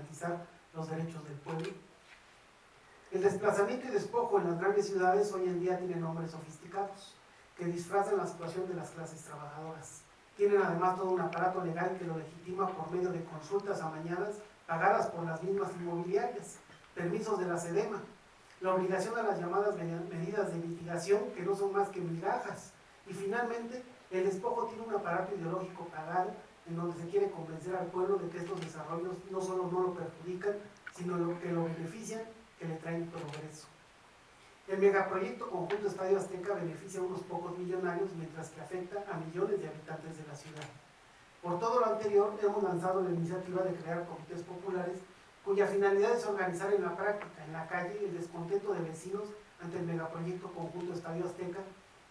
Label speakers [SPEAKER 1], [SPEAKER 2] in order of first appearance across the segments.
[SPEAKER 1] garantizar los derechos del pueblo. El desplazamiento y despojo en las grandes ciudades hoy en día tienen nombres sofisticados que disfrazan la situación de las clases trabajadoras. Tienen además todo un aparato legal que lo legitima por medio de consultas amañadas pagadas por las mismas inmobiliarias, permisos de la SEDEMA, la obligación a las llamadas medidas de mitigación que no son más que migajas, y finalmente el despojo tiene un aparato ideológico pagado en donde se quiere convencer al pueblo de que estos desarrollos no solo no lo perjudican, sino que lo benefician, que le traen progreso. El megaproyecto Conjunto Estadio Azteca beneficia a unos pocos millonarios, mientras que afecta a millones de habitantes de la ciudad. Por todo lo anterior, hemos lanzado la iniciativa de crear comités populares cuya finalidad es organizar en la práctica, en la calle, el descontento de vecinos ante el megaproyecto Conjunto Estadio Azteca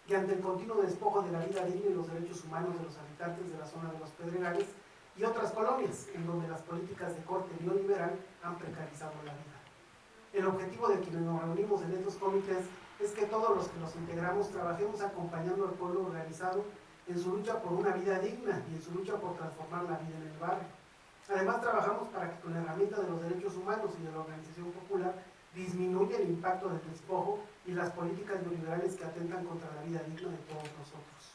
[SPEAKER 1] y ante el continuo despojo de la vida digna y los derechos humanos de los habitantes de la zona de los Pedregales y otras colonias en donde las políticas de corte neoliberal han precarizado la vida. El objetivo de quienes nos reunimos en estos comités es que todos los que los integramos trabajemos acompañando al pueblo organizado en su lucha por una vida digna y en su lucha por transformar la vida en el barrio. Además, trabajamos para que con la herramienta de los derechos humanos y de la organización popular disminuya el impacto del despojo y las políticas neoliberales que atentan contra la vida digna de todos nosotros.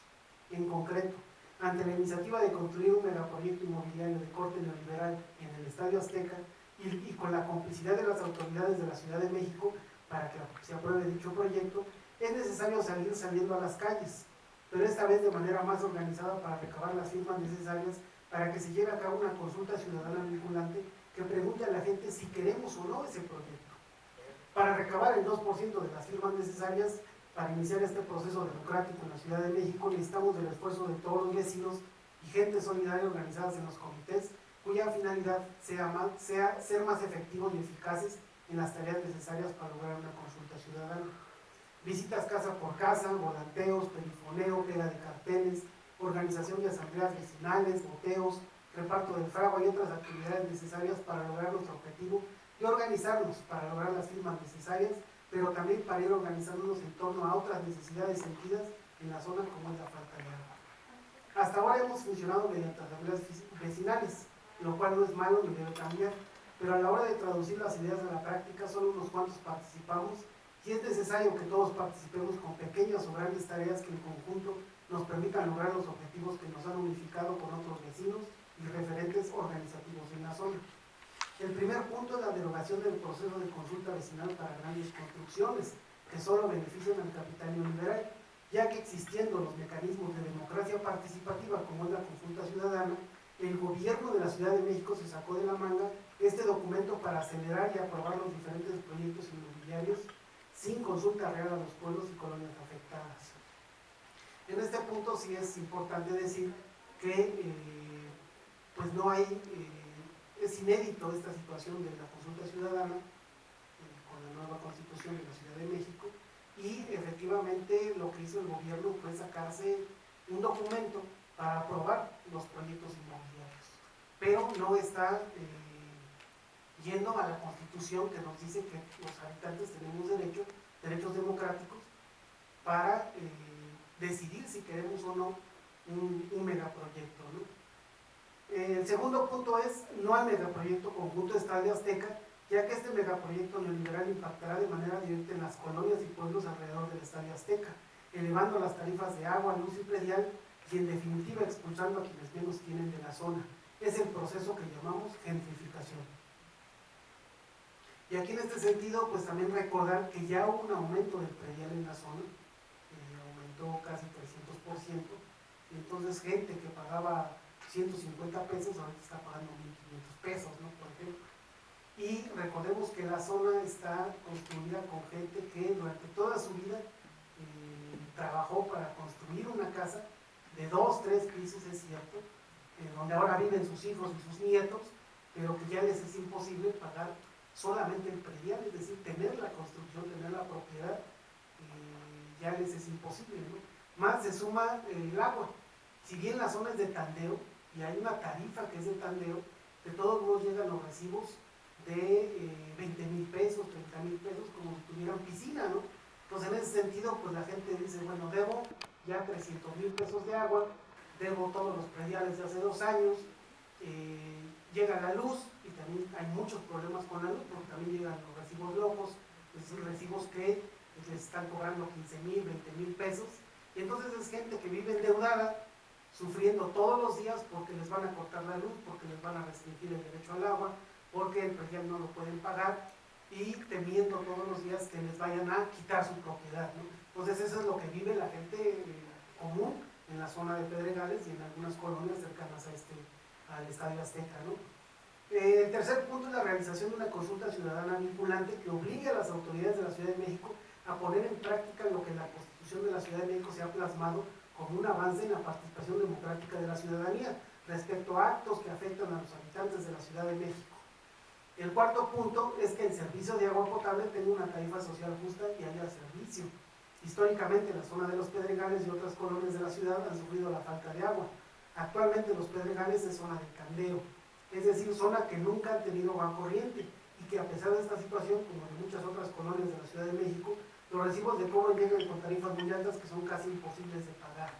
[SPEAKER 1] En concreto, ante la iniciativa de construir un megaproyecto inmobiliario de corte neoliberal en el Estadio Azteca y con la complicidad de las autoridades de la Ciudad de México para que se apruebe dicho proyecto, es necesario salir saliendo a las calles, pero esta vez de manera más organizada para recabar las firmas necesarias para que se lleve a cabo una consulta ciudadana vinculante que pregunte a la gente si queremos o no ese proyecto. Para recabar el 2% de las firmas necesarias para iniciar este proceso democrático en la Ciudad de México, necesitamos del esfuerzo de todos los vecinos y gente solidaria organizadas en los comités, cuya finalidad sea ser más efectivos y eficaces en las tareas necesarias para lograr una consulta ciudadana. Visitas casa por casa, volanteos, perifoneo, pega de carteles, organización de asambleas vecinales, boteos, reparto del fragua y otras actividades necesarias para lograr nuestro objetivo y organizarnos para lograr las firmas necesarias, pero también para ir organizándonos en torno a otras necesidades sentidas en la zona como es la falta de agua. Hasta ahora hemos funcionado mediante asambleas vecinales, lo cual no es malo ni debe cambiar, pero a la hora de traducir las ideas a la práctica solo unos cuantos participamos y es necesario que todos participemos con pequeñas o grandes tareas que en conjunto nos permitan lograr los objetivos que nos han unificado con otros vecinos y referentes organizativos en la zona. El primer punto es la derogación del proceso de consulta vecinal para grandes construcciones, que solo benefician al capital neoliberal, ya que existiendo los mecanismos de democracia participativa como es la consulta ciudadana, el gobierno de la Ciudad de México se sacó de la manga este documento para acelerar y aprobar los diferentes proyectos inmobiliarios sin consulta real a los pueblos y colonias afectadas. En este punto sí es importante decir que pues no hay, es inédito esta situación de la consulta ciudadana con la nueva constitución de la Ciudad de México y efectivamente lo que hizo el gobierno fue sacarse un documento para aprobar los proyectos inmobiliarios, pero no está yendo a la Constitución que nos dice que los habitantes tenemos derechos democráticos para decidir si queremos o no un megaproyecto, ¿no? El segundo punto es no al megaproyecto Conjunto Estadio Azteca, ya que este megaproyecto neoliberal impactará de manera directa en las colonias y pueblos alrededor del Estadio Azteca, elevando las tarifas de agua, luz y predial y en definitiva expulsando a quienes menos tienen de la zona. Es el proceso que llamamos gentrificación. Y aquí en este sentido, pues también recordar que ya hubo un aumento del predial en la zona, aumentó casi 300%, y entonces gente que pagaba 150 pesos, ahorita está pagando 1.500 pesos, ¿no? Por ejemplo. Y recordemos que la zona está construida con gente que durante toda su vida trabajó para construir una casa de 2, 3 pisos, es cierto, donde ahora viven sus hijos y sus nietos, pero que ya les es imposible pagar solamente el predial, es decir, tener la construcción, tener la propiedad, ya les es imposible, ¿no? Más se suma el agua. Si bien la zona es de tandeo y hay una tarifa que es de tandeo, de todos modos llegan los recibos de 20,000 pesos, 30,000 pesos, como si tuvieran piscina, ¿no? Entonces en ese sentido, pues la gente dice, bueno, debo ya 300,000 pesos de agua, debo todos los prediales de hace 2 años, llega la luz, y también hay muchos problemas con la luz, porque también llegan los recibos locos, es decir, recibos que les están cobrando 15,000, 20,000 pesos, y entonces es gente que vive endeudada, sufriendo todos los días porque les van a cortar la luz, porque les van a restringir el derecho al agua, porque el predial no lo pueden pagar, y temiendo todos los días que les vayan a quitar su propiedad, ¿no? Entonces eso es lo que vive la gente común en la zona de Pedregales y en algunas colonias cercanas al Estadio Azteca, ¿no? El tercer punto es la realización de una consulta ciudadana vinculante que obligue a las autoridades de la Ciudad de México a poner en práctica lo que en la Constitución de la Ciudad de México se ha plasmado como un avance en la participación democrática de la ciudadanía respecto a actos que afectan a los habitantes de la Ciudad de México. El cuarto punto es que el servicio de agua potable tenga una tarifa social justa y haya servicio. Históricamente, la zona de los Pedregales y otras colonias de la ciudad han sufrido la falta de agua. Actualmente, los Pedregales es zona de candeo, es decir, zona que nunca han tenido agua corriente y que a pesar de esta situación, como en muchas otras colonias de la Ciudad de México, los recibos de cobro llegan con tarifas muy altas que son casi imposibles de pagar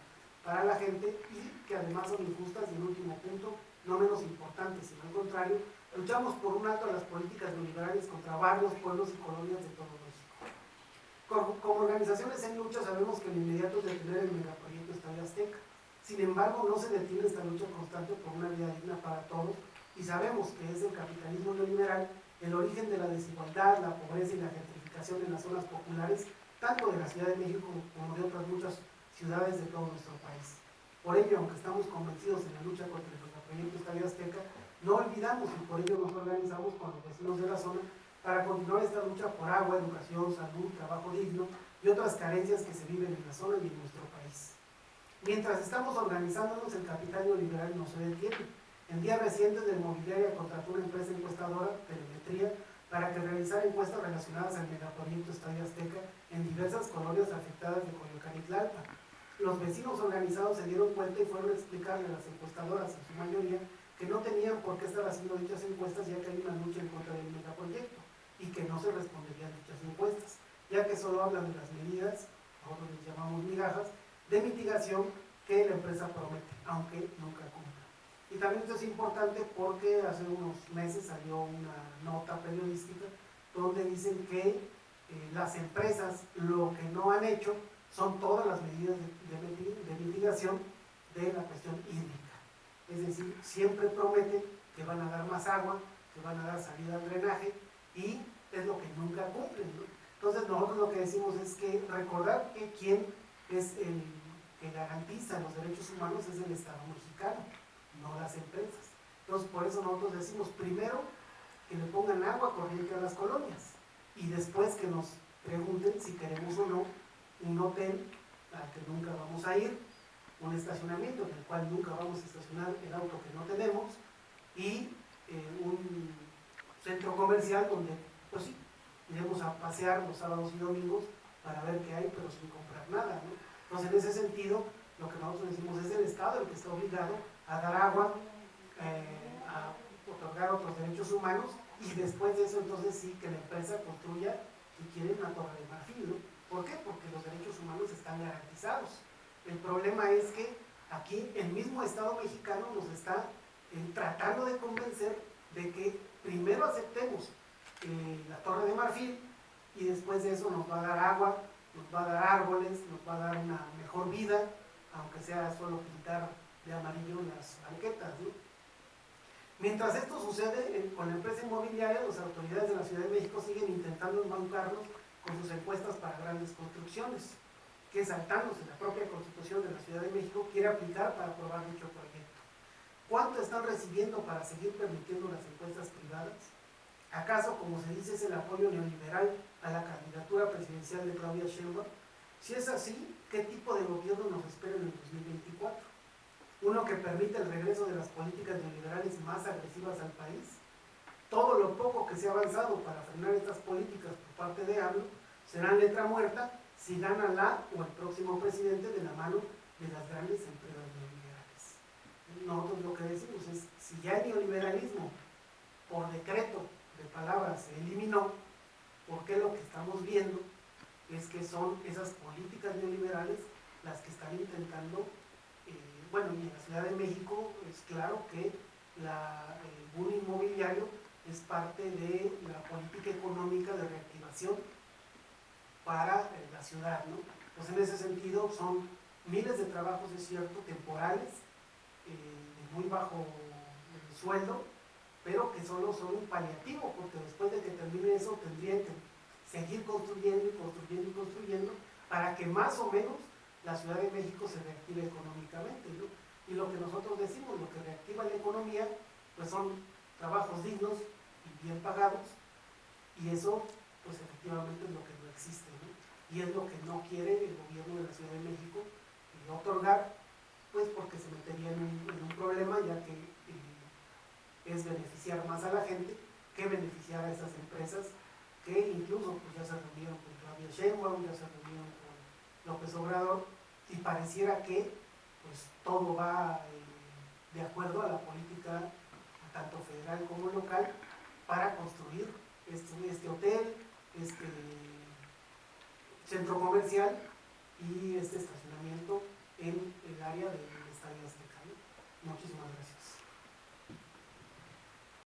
[SPEAKER 1] para la gente y que además son injustas. Y el último punto, no menos importante, sino al contrario, luchamos por un alto a las políticas neoliberales contra barrios, pueblos y colonias de todo México. Como organizaciones en lucha sabemos que lo inmediato es detener el megaproyecto Estadio Azteca. Sin embargo, no se detiene esta lucha constante por una vida digna para todos y sabemos que es el capitalismo neoliberal el origen de la desigualdad, la pobreza y la gentrificación en las zonas populares, tanto de la Ciudad de México como de otras muchas ciudades de todo nuestro país. Por ello, aunque estamos convencidos en la lucha contra el megaproyecto Estadio Azteca, no olvidamos y por ello nos organizamos con los vecinos de la zona para continuar esta lucha por agua, educación, salud, trabajo digno y otras carencias que se viven en la zona y en nuestro país. Mientras estamos organizándonos, el capital neoliberal no se detiene. En días recientes, la inmobiliaria contrató una empresa encuestadora, Telemetría, para que realizara encuestas relacionadas al megaproyecto Estadio Azteca en diversas colonias afectadas de Coyoacán y Tlalpan. Los vecinos organizados se dieron cuenta y fueron a explicarle a las encuestadoras, en su mayoría, que no tenían por qué estar haciendo dichas encuestas, ya que hay una lucha en contra del megaproyecto y que no se responderían dichas encuestas, ya que solo hablan de las medidas, nosotros les llamamos migajas, de mitigación que la empresa promete, aunque nunca cumpla. Y también esto es importante porque hace unos meses salió una nota periodística donde dicen que las empresas lo que no han hecho son todas las medidas de mitigación de la cuestión hídrica. Es decir, siempre prometen que van a dar más agua, que van a dar salida al drenaje y es lo que nunca cumplen, ¿no? Entonces nosotros lo que decimos es que recordar que quien es el que garantiza los derechos humanos es el Estado mexicano, no las empresas. Entonces por eso nosotros decimos primero que le pongan agua corriente a las colonias y después que nos pregunten si queremos o no un hotel al que nunca vamos a ir, un estacionamiento en el cual nunca vamos a estacionar el auto que no tenemos y un centro comercial donde pues sí, iremos a pasear los sábados y domingos para ver qué hay pero sin comprar nada, ¿no? Entonces en ese sentido lo que nosotros decimos es el Estado el que está obligado a dar agua, a otorgar otros derechos humanos y después de eso entonces sí que la empresa construya si quiere una torre de marfil, ¿no? ¿Por qué? Porque los derechos humanos están garantizados. El problema es que aquí el mismo Estado mexicano nos está tratando de convencer de que primero aceptemos la torre de marfil y después de eso nos va a dar agua, nos va a dar árboles, nos va a dar una mejor vida, aunque sea solo pintar de amarillo las banquetas, ¿no? Mientras esto sucede con la empresa inmobiliaria, las autoridades de la Ciudad de México siguen intentando embaucarnos con sus encuestas para grandes construcciones, que saltándose la propia Constitución de la Ciudad de México quiere aplicar para aprobar dicho proyecto. ¿Cuánto están recibiendo para seguir permitiendo las encuestas privadas? ¿Acaso, como se dice, es el apoyo neoliberal a la candidatura presidencial de Claudia Sheinbaum? Si es así, ¿qué tipo de gobierno nos espera en el 2024? ¿Uno que permite el regreso de las políticas neoliberales más agresivas al país? Todo lo poco que se ha avanzado para frenar estas políticas por parte de AMLO será letra muerta si gana la o el próximo presidente de la mano de las grandes empresas neoliberales. Nosotros lo que decimos es, si ya el neoliberalismo por decreto de palabras se eliminó, ¿por qué lo que estamos viendo es que son esas políticas neoliberales las que están intentando, bueno, y en la Ciudad de México es claro que el boom inmobiliario es parte de la política económica de reactivación para la ciudad, ¿no? Pues en ese sentido son miles de trabajos, es cierto, temporales, de muy bajo sueldo, pero que solo son un paliativo, porque después de que termine eso tendrían que seguir construyendo y construyendo y construyendo para que más o menos la Ciudad de México se reactive económicamente, ¿no? Y lo que nosotros decimos, lo que reactiva la economía, pues son trabajos dignos y bien pagados, y eso, pues efectivamente es lo que no existe, ¿no? Y es lo que no quiere el gobierno de la Ciudad de México otorgar, pues porque se metería en un problema, ya que es beneficiar más a la gente que beneficiar a esas empresas que incluso pues, ya se reunieron con Claudia Sheinbaum, ya se reunieron con López Obrador, y pareciera que pues todo va de acuerdo a la política tanto federal como local para construir este hotel, este centro comercial y